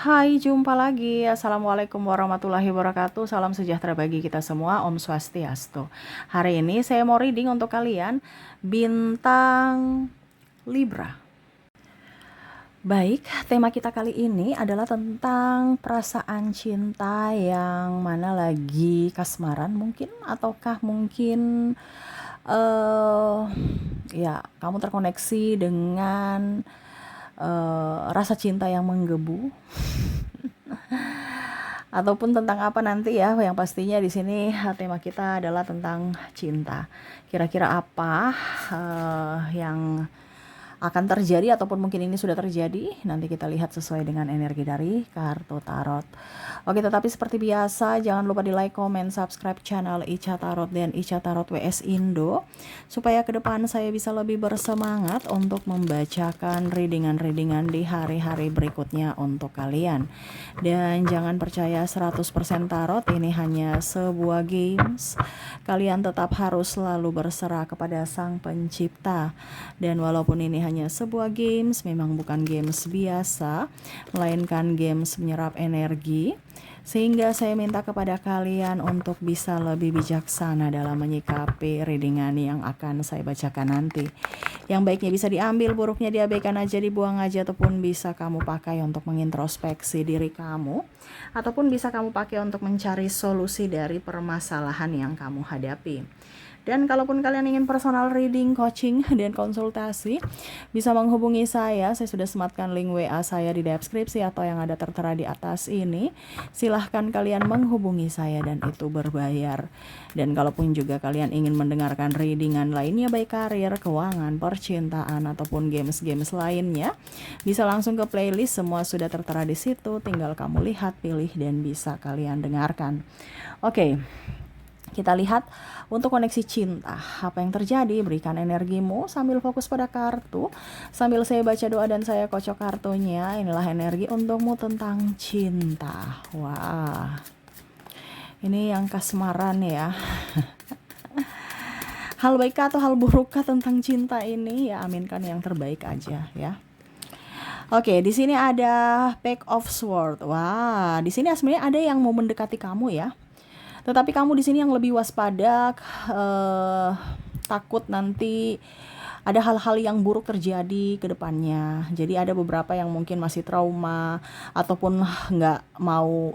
Hai, jumpa lagi. Assalamualaikum warahmatullahi wabarakatuh. Salam sejahtera bagi kita semua. Om Swastiastu. Hari ini saya mau reading untuk kalian bintang Libra. Baik, tema kita kali ini adalah tentang perasaan cinta yang mana lagi kasmaran mungkin, ataukah mungkin ya kamu terkoneksi dengan rasa cinta yang menggebu ataupun tentang apa nanti ya, yang pastinya di sini tema kita adalah tentang cinta. Kira-kira apa yang akan terjadi ataupun mungkin ini sudah terjadi, nanti kita lihat sesuai dengan energi dari kartu tarot. Oke, tetapi seperti biasa jangan lupa di like, comment, subscribe channel Ica Tarot dan Ica Tarot WS Indo supaya ke depan saya bisa lebih bersemangat untuk membacakan readingan-readingan di hari-hari berikutnya untuk kalian. Dan jangan percaya 100% tarot ini hanya sebuah games. Kalian tetap harus selalu berserah kepada Sang Pencipta. Dan walaupun ini hanya sebuah games, memang bukan games biasa, melainkan games menyerap energi. Sehingga saya minta kepada kalian untuk bisa lebih bijaksana dalam menyikapi readingan yang akan saya bacakan nanti. Yang baiknya bisa diambil, buruknya diabaikan aja, dibuang aja, ataupun bisa kamu pakai untuk mengintrospeksi diri kamu, ataupun bisa kamu pakai untuk mencari solusi dari permasalahan yang kamu hadapi. Dan kalaupun kalian ingin personal reading, coaching, dan konsultasi, bisa menghubungi saya. Saya sudah sematkan link WA saya di deskripsi atau yang ada tertera di atas ini. Silahkan kalian menghubungi saya dan itu berbayar. Dan kalaupun juga kalian ingin mendengarkan readingan lainnya, baik karir, keuangan, percintaan, ataupun games-games lainnya, bisa langsung ke playlist. Semua sudah tertera di situ. Tinggal kamu lihat, pilih, dan bisa kalian dengarkan. Oke. Kita lihat untuk koneksi cinta, apa yang terjadi, berikan energimu sambil fokus pada kartu. Sambil saya baca doa dan saya kocok kartunya, inilah energi untukmu tentang cinta. Wah, ini yang kasmaran ya. Hal baik atau hal buruk tentang cinta ini, ya aminkan yang terbaik aja ya. Oke, di sini ada Page of Swords. Wah, di sini sebenarnya ada yang mau mendekati kamu ya. Tetapi kamu di sini yang lebih waspada, takut nanti ada hal-hal yang buruk terjadi ke depannya. Jadi ada beberapa yang mungkin masih trauma ataupun nggak mau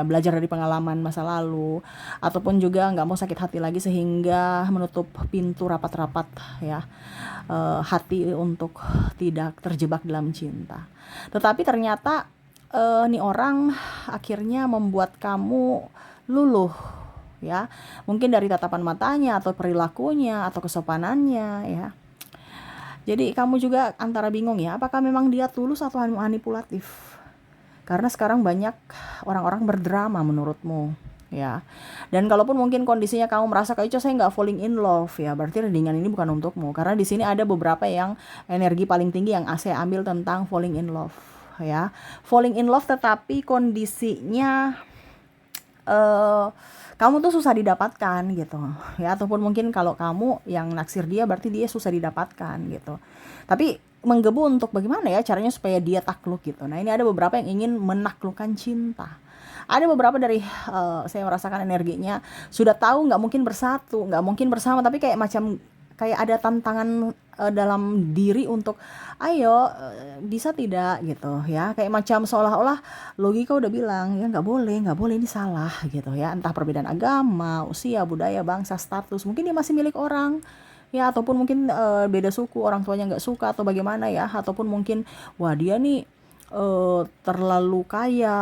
belajar dari pengalaman masa lalu, ataupun juga nggak mau sakit hati lagi sehingga menutup pintu rapat-rapat ya, hati untuk tidak terjebak dalam cinta. Tetapi ternyata nih orang akhirnya membuat kamu luluh ya, mungkin dari tatapan matanya atau perilakunya atau kesopanannya ya. Jadi kamu juga antara bingung ya, apakah memang dia tulus atau manipulatif, karena sekarang banyak orang-orang berdrama menurutmu ya. Dan kalaupun mungkin kondisinya kamu merasa kayak saya nggak falling in love ya, berarti readingan ini bukan untukmu, karena di sini ada beberapa yang energi paling tinggi yang saya ambil tentang falling in love ya. Falling in love tetapi kondisinya kamu tuh susah didapatkan gitu ya, ataupun mungkin kalau kamu yang naksir dia berarti dia susah didapatkan gitu. Tapi menggebu untuk bagaimana ya caranya supaya dia takluk gitu. Nah, ini ada beberapa yang ingin menaklukkan cinta. Ada beberapa dari saya merasakan energinya sudah tahu nggak mungkin bersatu, nggak mungkin bersama, tapi kayak macam kayak ada tantangan dalam diri untuk ayo bisa tidak gitu ya, kayak macam seolah-olah logika udah bilang ya nggak boleh ini salah gitu ya, entah perbedaan agama, usia, budaya, bangsa, status, mungkin dia masih milik orang ya, ataupun mungkin beda suku, orang tuanya nggak suka atau bagaimana ya, ataupun mungkin wah dia nih terlalu kaya,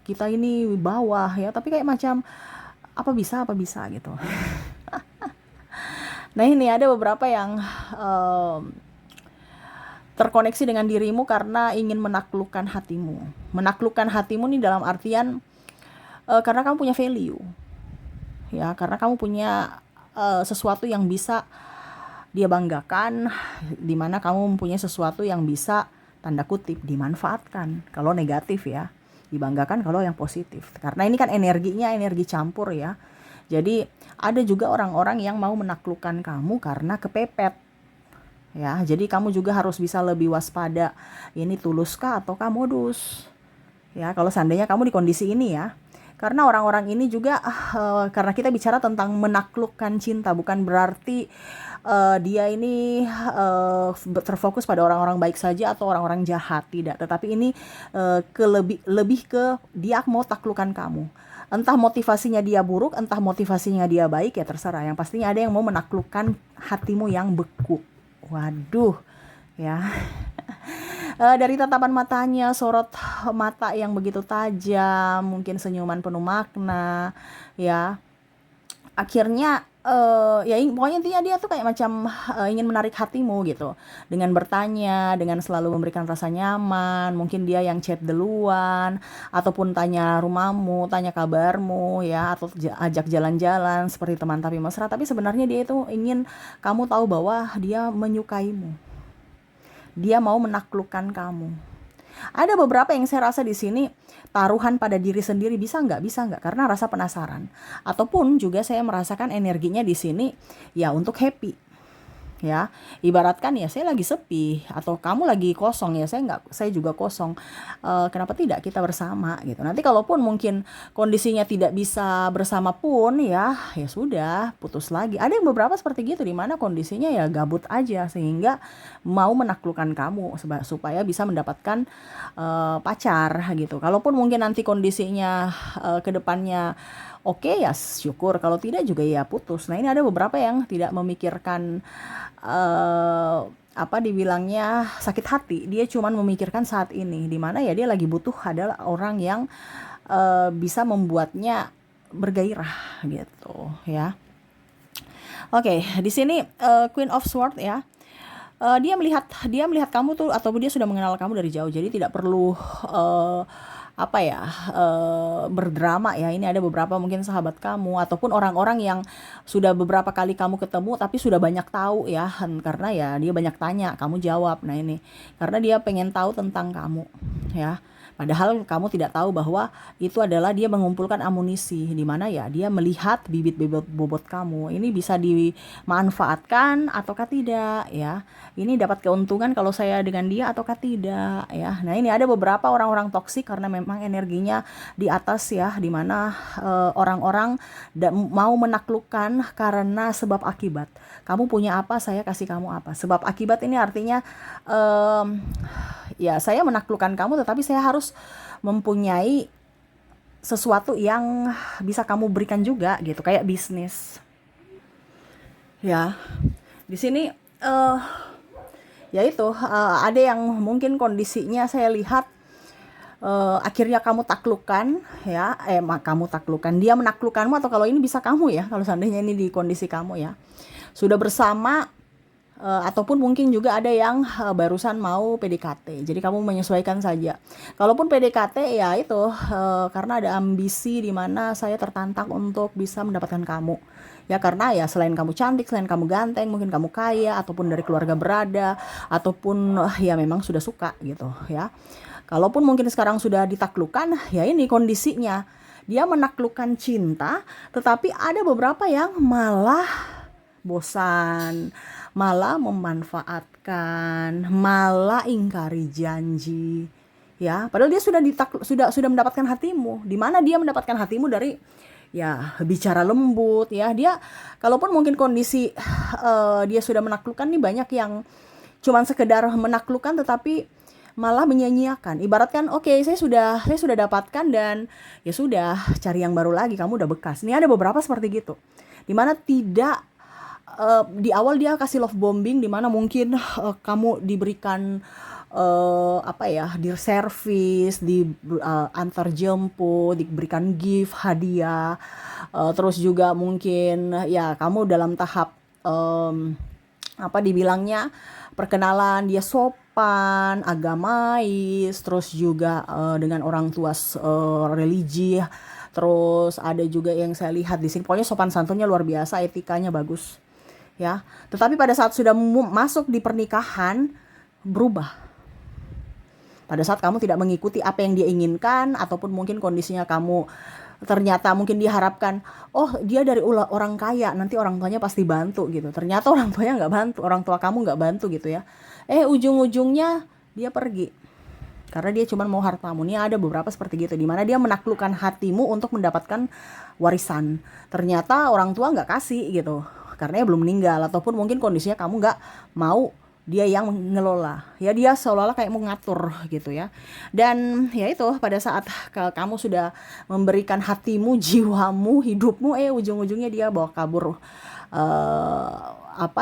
kita ini bawah ya, tapi kayak macam apa bisa gitu. Nah, ini ada beberapa yang terkoneksi dengan dirimu karena ingin menaklukkan hatimu. Menaklukkan hatimu nih dalam artian karena kamu punya value. Ya, karena kamu punya sesuatu yang bisa dia banggakan, di mana kamu mempunyai sesuatu yang bisa tanda kutip dimanfaatkan. Kalau negatif ya, dibanggakan kalau yang positif. Karena ini kan energinya energi campur ya. Jadi ada juga orang-orang yang mau menaklukkan kamu karena kepepet ya. Jadi kamu juga harus bisa lebih waspada, ini tuluskah ataukah modus, ya, kalau seandainya kamu di kondisi ini ya. Karena orang-orang ini juga karena kita bicara tentang menaklukkan cinta, bukan berarti dia ini terfokus pada orang-orang baik saja atau orang-orang jahat, tidak. Tetapi ini lebih ke dia mau taklukkan kamu. Entah motivasinya dia buruk, entah motivasinya dia baik, ya terserah. Yang pastinya ada yang mau menaklukkan hatimu yang beku. Waduh, ya. Dari tatapan matanya, sorot mata yang begitu tajam, mungkin senyuman penuh makna, ya. Akhirnya ya pokoknya intinya dia tuh kayak macam ingin menarik hatimu gitu, dengan bertanya, dengan selalu memberikan rasa nyaman. Mungkin dia yang chat duluan, ataupun tanya rumahmu, tanya kabarmu, ya, atau ajak jalan-jalan seperti teman tapi mesra. Tapi sebenarnya dia itu ingin kamu tahu bahwa dia menyukaimu. Dia mau menaklukkan kamu. Ada beberapa yang saya rasa di sini taruhan pada diri sendiri, bisa nggak, karena rasa penasaran. Ataupun juga saya merasakan energinya di sini ya untuk happy. Ya, ibaratkan ya saya lagi sepi atau kamu lagi kosong, ya saya juga kosong. Kenapa tidak kita bersama gitu. Nanti kalaupun mungkin kondisinya tidak bisa bersama pun ya sudah, putus lagi. Ada yang beberapa seperti gitu, di mana kondisinya ya gabut aja sehingga mau menaklukkan kamu supaya bisa mendapatkan pacar gitu. Kalaupun mungkin nanti kondisinya ke depannya oke, ya syukur, kalau tidak juga ya putus. Nah, ini ada beberapa yang tidak memikirkan apa dibilangnya sakit hati. Dia cuman memikirkan saat ini, dimana ya dia lagi butuh adalah orang yang bisa membuatnya bergairah gitu ya. Oke, di sini Queen of Swords ya. Dia melihat kamu tuh, atau dia sudah mengenal kamu dari jauh. Jadi tidak perlu berdrama ya. Ini ada beberapa mungkin sahabat kamu ataupun orang-orang yang sudah beberapa kali kamu ketemu tapi sudah banyak tahu ya, karena ya dia banyak tanya, kamu jawab. Nah, ini karena dia pengen tahu tentang kamu ya. Padahal kamu tidak tahu bahwa itu adalah dia mengumpulkan amunisi, di mana ya dia melihat bibit-bibit bobot kamu. Ini bisa dimanfaatkan ataukah tidak ya. Ini dapat keuntungan kalau saya dengan dia ataukah tidak ya. Nah, ini ada beberapa orang-orang toksik karena memang energinya di atas ya, di mana orang-orang mau menaklukkan karena sebab akibat. Kamu punya apa, saya kasih kamu apa. Sebab akibat ini artinya ya saya menaklukkan kamu, tetapi saya harus mempunyai sesuatu yang bisa kamu berikan juga gitu, kayak bisnis ya. Di sini ya itu ada yang mungkin kondisinya saya lihat akhirnya kamu taklukkan ya, kamu taklukkan, dia menaklukkanmu, atau kalau ini bisa kamu ya, kalau seandainya ini di kondisi kamu ya sudah bersama. Ataupun mungkin juga ada yang barusan mau PDKT, jadi kamu menyesuaikan saja. Kalaupun PDKT ya itu karena ada ambisi di mana saya tertantang untuk bisa mendapatkan kamu ya, karena ya selain kamu cantik, selain kamu ganteng, mungkin kamu kaya, ataupun dari keluarga berada, ataupun ya memang sudah suka gitu ya. Kalaupun mungkin sekarang sudah ditaklukkan, ya ini kondisinya dia menaklukkan cinta, tetapi ada beberapa yang malah bosan, malah memanfaatkan, malah ingkari janji ya. Padahal dia sudah mendapatkan hatimu. Di mana dia mendapatkan hatimu dari ya bicara lembut ya. Dia kalaupun mungkin kondisi dia sudah menaklukkan, nih banyak yang cuman sekedar menaklukkan tetapi malah menyia-nyiakan. Ibaratkan oke, saya sudah dapatkan dan ya sudah, cari yang baru lagi, kamu udah bekas. Ini ada beberapa seperti gitu. Di mana tidak di awal dia kasih love bombing, di mana mungkin kamu diberikan di service, di antar jemput, diberikan gift, hadiah, terus juga mungkin ya kamu dalam tahap dibilangnya perkenalan, dia sopan, agamais, terus juga dengan orang tua religi. Terus ada juga yang saya lihat di sini, pokoknya sopan santunnya luar biasa, etikanya bagus ya. Tetapi pada saat sudah masuk di pernikahan, berubah. Pada saat kamu tidak mengikuti apa yang dia inginkan, ataupun mungkin kondisinya kamu ternyata mungkin diharapkan, oh dia dari orang kaya, nanti orang tuanya pasti bantu gitu. Ternyata orang tuanya nggak bantu, orang tua kamu nggak bantu gitu ya. Ujung-ujungnya dia pergi karena dia cuma mau hartamu. Ini ada beberapa seperti gitu, dimana dia menaklukkan hatimu untuk mendapatkan warisan. Ternyata orang tua nggak kasih gitu, karena dia belum meninggal, ataupun mungkin kondisinya kamu nggak mau dia yang mengelola, ya dia seolah-olah kayak mau ngatur gitu ya. Dan ya itu, pada saat kamu sudah memberikan hatimu, jiwamu, hidupmu, ujung-ujungnya dia bawa kabur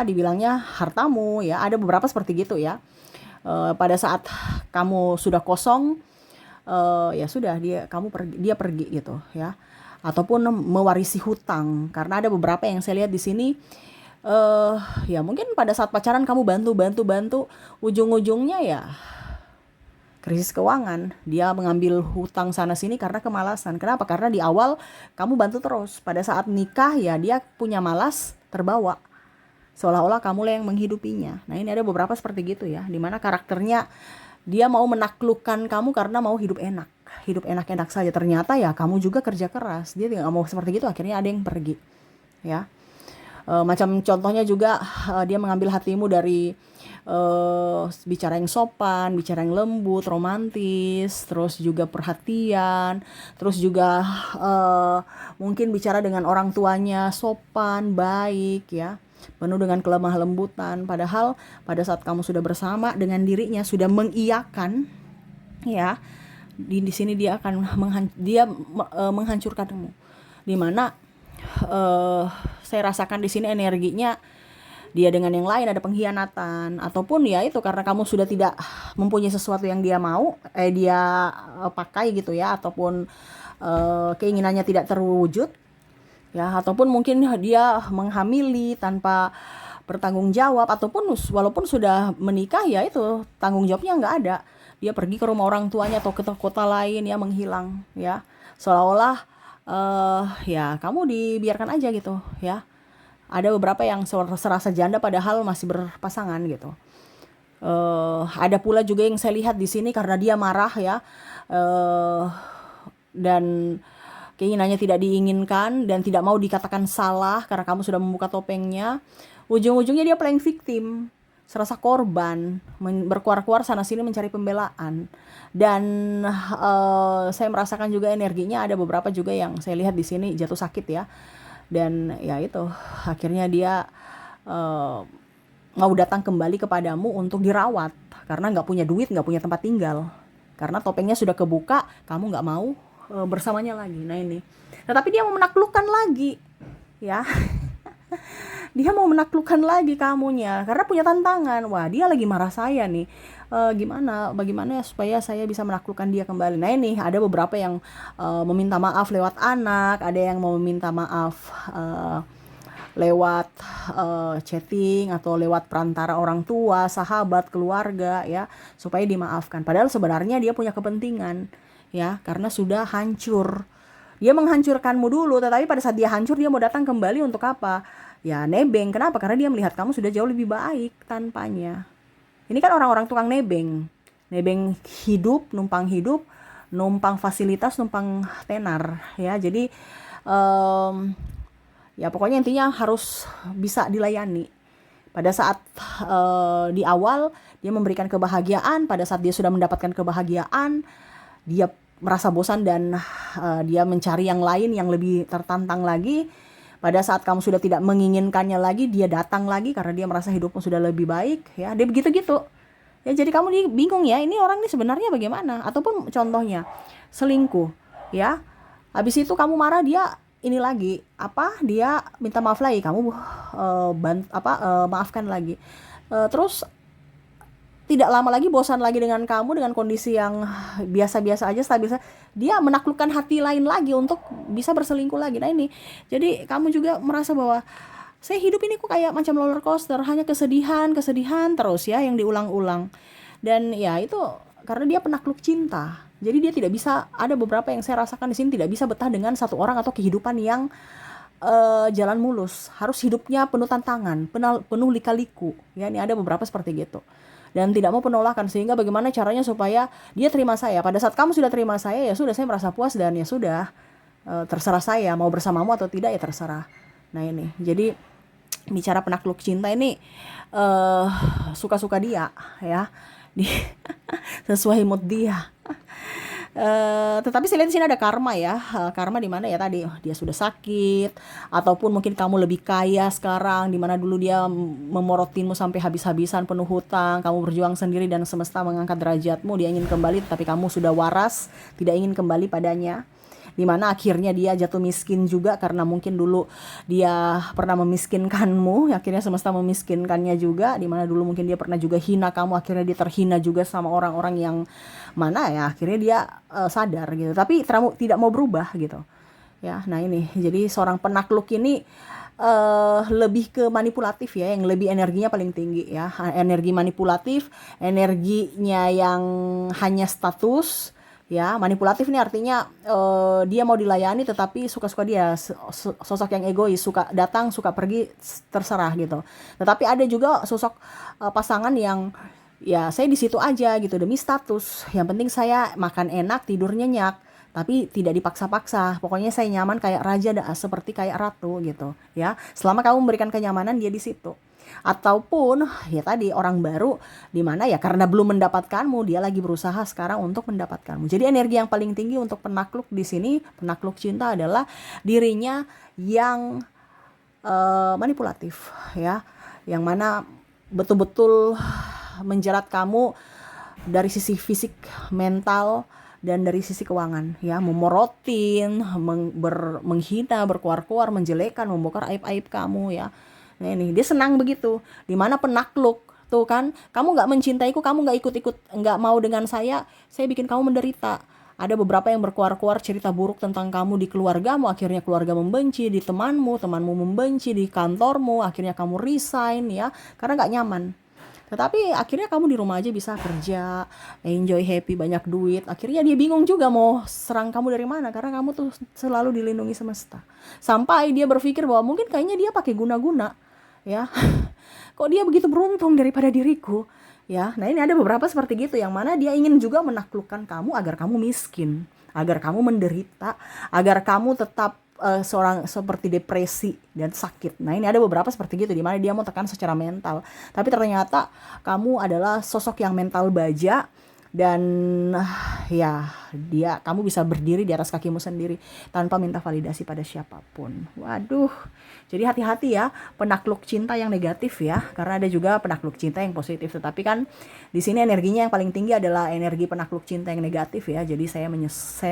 dibilangnya hartamu ya. Ada beberapa seperti gitu ya. Pada saat kamu sudah kosong, ya sudah, dia pergi gitu ya. Ataupun mewarisi hutang, karena ada beberapa yang saya lihat di sini. Ya mungkin pada saat pacaran kamu bantu, ujung-ujungnya ya krisis keuangan. Dia mengambil hutang sana sini karena kemalasan. Kenapa? Karena di awal kamu bantu terus. Pada saat nikah ya dia punya malas, terbawa. Seolah-olah kamu lah yang menghidupinya. Nah ini ada beberapa seperti gitu ya, dimana karakternya dia mau menaklukkan kamu karena mau hidup enak-enak saja. Ternyata ya kamu juga kerja keras, dia tidak mau seperti gitu, akhirnya ada yang pergi ya. Macam contohnya juga, dia mengambil hatimu dari bicara yang sopan, bicara yang lembut, romantis, terus juga perhatian, terus juga mungkin bicara dengan orang tuanya sopan, baik ya, penuh dengan kelemah lembutan. Padahal pada saat kamu sudah bersama dengan dirinya, sudah mengiyakan ya, di sini dia akan menghancurkanmu. Dimana saya rasakan di sini energinya dia dengan yang lain ada pengkhianatan, ataupun ya itu karena kamu sudah tidak mempunyai sesuatu yang dia mau, dia pakai gitu ya, ataupun keinginannya tidak terwujud ya, ataupun mungkin dia menghamili tanpa bertanggung jawab, ataupun walaupun sudah menikah ya itu tanggung jawabnya nggak ada, dia pergi ke rumah orang tuanya atau ke kota lain ya, menghilang ya, seolah-olah ya kamu dibiarkan aja gitu ya. Ada beberapa yang serasa janda padahal masih berpasangan gitu. Ada pula juga yang saya lihat di sini karena dia marah ya, dan keinginannya tidak diinginkan dan tidak mau dikatakan salah karena kamu sudah membuka topengnya. Ujung-ujungnya dia playing victim, serasa korban, berkuar-kuar sana sini mencari pembelaan. Dan saya merasakan juga energinya ada beberapa juga yang saya lihat di sini jatuh sakit ya. Dan ya itu akhirnya dia mau datang kembali kepadamu untuk dirawat karena nggak punya duit, nggak punya tempat tinggal, karena topengnya sudah kebuka, kamu nggak mau bersamanya lagi. Nah ini, tetapi dia mau menaklukkan lagi ya. Dia mau menaklukkan lagi kamunya karena punya tantangan. Wah, dia lagi marah saya nih, bagaimana ya supaya saya bisa menaklukkan dia kembali. Nah ini ada beberapa yang meminta maaf lewat anak, ada yang mau meminta maaf lewat chatting atau lewat perantara orang tua, sahabat, keluarga ya, supaya dimaafkan. Padahal sebenarnya dia punya kepentingan ya, karena sudah hancur. Dia menghancurkanmu dulu, tetapi pada saat dia hancur dia mau datang kembali untuk apa? Ya nebeng. Kenapa? Karena dia melihat kamu sudah jauh lebih baik tanpanya. Ini kan orang-orang tukang nebeng hidup, numpang fasilitas, numpang tenar ya. Jadi ya pokoknya intinya harus bisa dilayani. Pada saat di awal dia memberikan kebahagiaan, pada saat dia sudah mendapatkan kebahagiaan, dia merasa bosan dan dia mencari yang lain yang lebih tertantang lagi. Pada saat kamu sudah tidak menginginkannya lagi, dia datang lagi karena dia merasa hidupmu sudah lebih baik ya. Dia begitu-gitu ya, jadi kamu bingung ya, ini orang ini sebenarnya bagaimana. Ataupun contohnya selingkuh ya, habis itu kamu marah, dia ini lagi dia minta maaf lagi, kamu maafkan lagi, terus tidak lama lagi bosan lagi dengan kamu dengan kondisi yang biasa-biasa aja, stabil, dia menaklukkan hati lain lagi untuk bisa berselingkuh lagi. Nah ini, jadi kamu juga merasa bahwa saya hidup ini kok kayak macam roller coaster, hanya kesedihan terus ya yang diulang-ulang. Dan ya itu karena dia penakluk cinta. Jadi dia tidak bisa, ada beberapa yang saya rasakan di sini tidak bisa betah dengan satu orang atau kehidupan yang jalan mulus. Harus hidupnya penuh tantangan, penuh lika-liku. Ya, ini ada beberapa seperti gitu. dan tidak mau penolakan. Sehingga bagaimana caranya supaya dia terima saya. Pada saat kamu sudah terima saya, ya sudah, saya merasa puas dan ya sudah, terserah saya mau bersamamu atau tidak, ya terserah. Nah ini, jadi bicara penakluk cinta ini suka-suka dia ya, di sesuai mood dia. Tetapi saya lihat di sini ada karma ya. Karma di mana ya tadi, dia sudah sakit, ataupun mungkin kamu lebih kaya sekarang, di mana dulu dia memorotinmu sampai habis-habisan, penuh hutang, kamu berjuang sendiri dan semesta mengangkat derajatmu, dia ingin kembali tapi kamu sudah waras, tidak ingin kembali padanya. Dimana akhirnya dia jatuh miskin juga karena mungkin dulu dia pernah memiskinkanmu, akhirnya semesta memiskinkannya juga. Dimana dulu mungkin dia pernah juga hina kamu, akhirnya dia terhina juga sama orang-orang yang mana ya, akhirnya dia sadar gitu, tapi tidak mau berubah gitu ya. Nah ini, jadi seorang penakluk ini lebih ke manipulatif ya, yang lebih energinya paling tinggi ya, energi manipulatif, energinya yang hanya status ya. Manipulatif ini artinya dia mau dilayani tetapi suka-suka dia, sosok yang egois, suka datang suka pergi, terserah gitu. Tetapi ada juga sosok pasangan yang ya saya di situ aja gitu demi status, yang penting saya makan enak, tidur nyenyak, tapi tidak dipaksa-paksa, pokoknya saya nyaman kayak raja, seperti kayak ratu gitu ya. Selama kamu memberikan kenyamanan, dia di situ. Ataupun ya tadi, orang baru di mana ya karena belum mendapatkanmu, dia lagi berusaha sekarang untuk mendapatkanmu. Jadi energi yang paling tinggi untuk penakluk di sini, penakluk cinta, adalah dirinya yang manipulatif ya, yang mana betul-betul menjerat kamu dari sisi fisik, mental, dan dari sisi keuangan ya, memorotin, menghina, berkuar-kuar, menjelekan, membongkar aib-aib kamu ya. Nah ini, dia senang begitu. Dimana penakluk tuh kan, kamu nggak mencintaiku, kamu nggak ikut-ikut, nggak mau dengan saya bikin kamu menderita. Ada beberapa yang berkuar-kuar cerita buruk tentang kamu di keluargamu, akhirnya keluarga membenci, di temanmu membenci, di kantormu, akhirnya kamu resign ya, karena nggak nyaman. Tetapi akhirnya kamu di rumah aja bisa kerja, enjoy, happy, banyak duit. Akhirnya dia bingung juga mau serang kamu dari mana, karena kamu tuh selalu dilindungi semesta. Sampai dia berpikir bahwa mungkin kayaknya dia pakai guna-guna ya. Kok dia begitu beruntung daripada diriku ya. Nah ini ada beberapa seperti gitu, yang mana dia ingin juga menaklukkan kamu agar kamu miskin, agar kamu menderita, agar kamu tetap seorang seperti depresi dan sakit. Nah ini ada beberapa seperti gitu, dimana dia mau tekan secara mental, tapi ternyata kamu adalah sosok yang mental baja, dan ya kamu bisa berdiri di atas kakimu sendiri tanpa minta validasi pada siapapun. Waduh, jadi hati-hati ya penakluk cinta yang negatif ya, karena ada juga penakluk cinta yang positif. Tetapi kan di sini energinya yang paling tinggi adalah energi penakluk cinta yang negatif ya. Jadi saya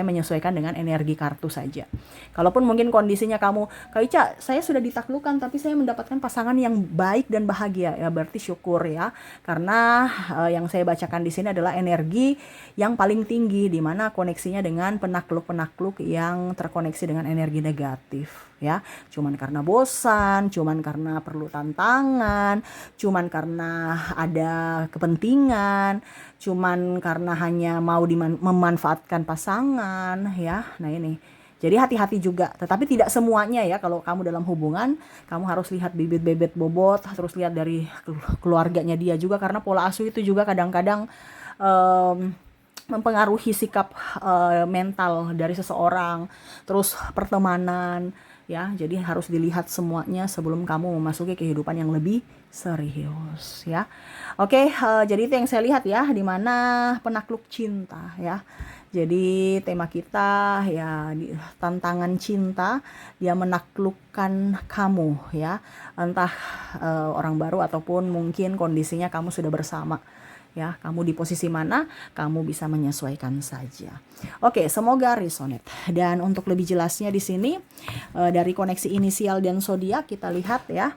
menyesuaikan dengan energi kartu saja. Kalaupun mungkin kondisinya kamu, Kak Ica, saya sudah ditaklukkan tapi saya mendapatkan pasangan yang baik dan bahagia, ya berarti syukur ya, karena yang saya bacakan di sini adalah energi yang paling tinggi, di mana koneksinya dengan penakluk-penakluk yang terkoneksi dengan energi negatif ya. Cuman karena bosan, cuman karena perlu tantangan, cuman karena ada kepentingan, cuman karena hanya mau memanfaatkan pasangan ya. Nah ini, jadi hati-hati juga. Tetapi tidak semuanya ya, kalau kamu dalam hubungan, kamu harus lihat bibit-bibit bobot, terus lihat dari keluarganya dia juga, karena pola asuh itu juga kadang-kadang mempengaruhi sikap mental dari seseorang, terus pertemanan ya. Jadi harus dilihat semuanya sebelum kamu memasuki kehidupan yang lebih serius ya. Oke, jadi itu yang saya lihat ya, dimana penakluk cinta ya. Jadi tema kita ya, tantangan cinta, dia menaklukkan kamu ya, entah orang baru ataupun mungkin kondisinya kamu sudah bersama ya. Kamu di posisi mana, kamu bisa menyesuaikan saja. Oke, semoga resonate. Dan untuk lebih jelasnya di sini dari koneksi inisial dan zodiak, kita lihat ya.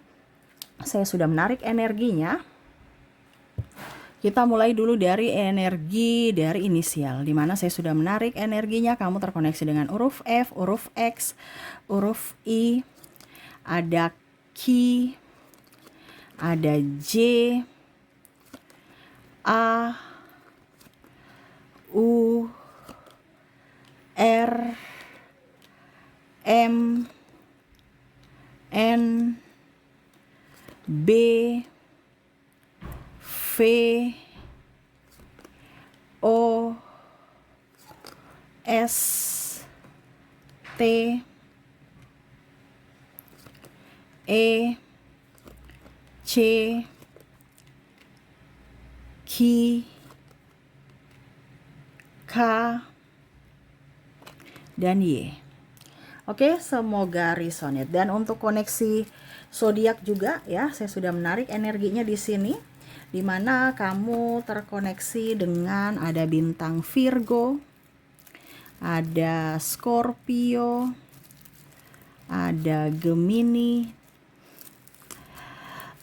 Saya sudah menarik energinya. Kita mulai dulu dari energi dari inisial, di mana saya sudah menarik energinya. Kamu terkoneksi dengan huruf F, huruf X, huruf I, ada Q, ada J, A, U, R, M, N, B, V, S T E C Q K dan Y. Oke, semoga resonate. Dan untuk koneksi zodiak juga ya, saya sudah menarik energinya di sini, di mana kamu terkoneksi dengan ada bintang Virgo, ada Scorpio, ada Gemini,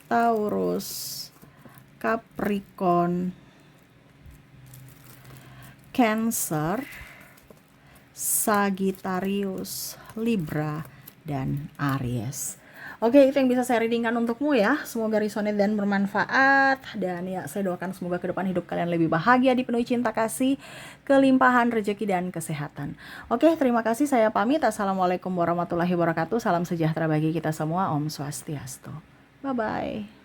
Taurus, Capricorn, Cancer, Sagittarius, Libra, dan Aries. Oke, itu yang bisa saya readingkan untukmu ya. Semoga resonate dan bermanfaat. Dan ya, saya doakan semoga ke depan hidup kalian lebih bahagia, dipenuhi cinta kasih, kelimpahan rezeki dan kesehatan. Oke, terima kasih. Saya pamit. Assalamualaikum warahmatullahi wabarakatuh. Salam sejahtera bagi kita semua. Om Swastiastu. Bye-bye.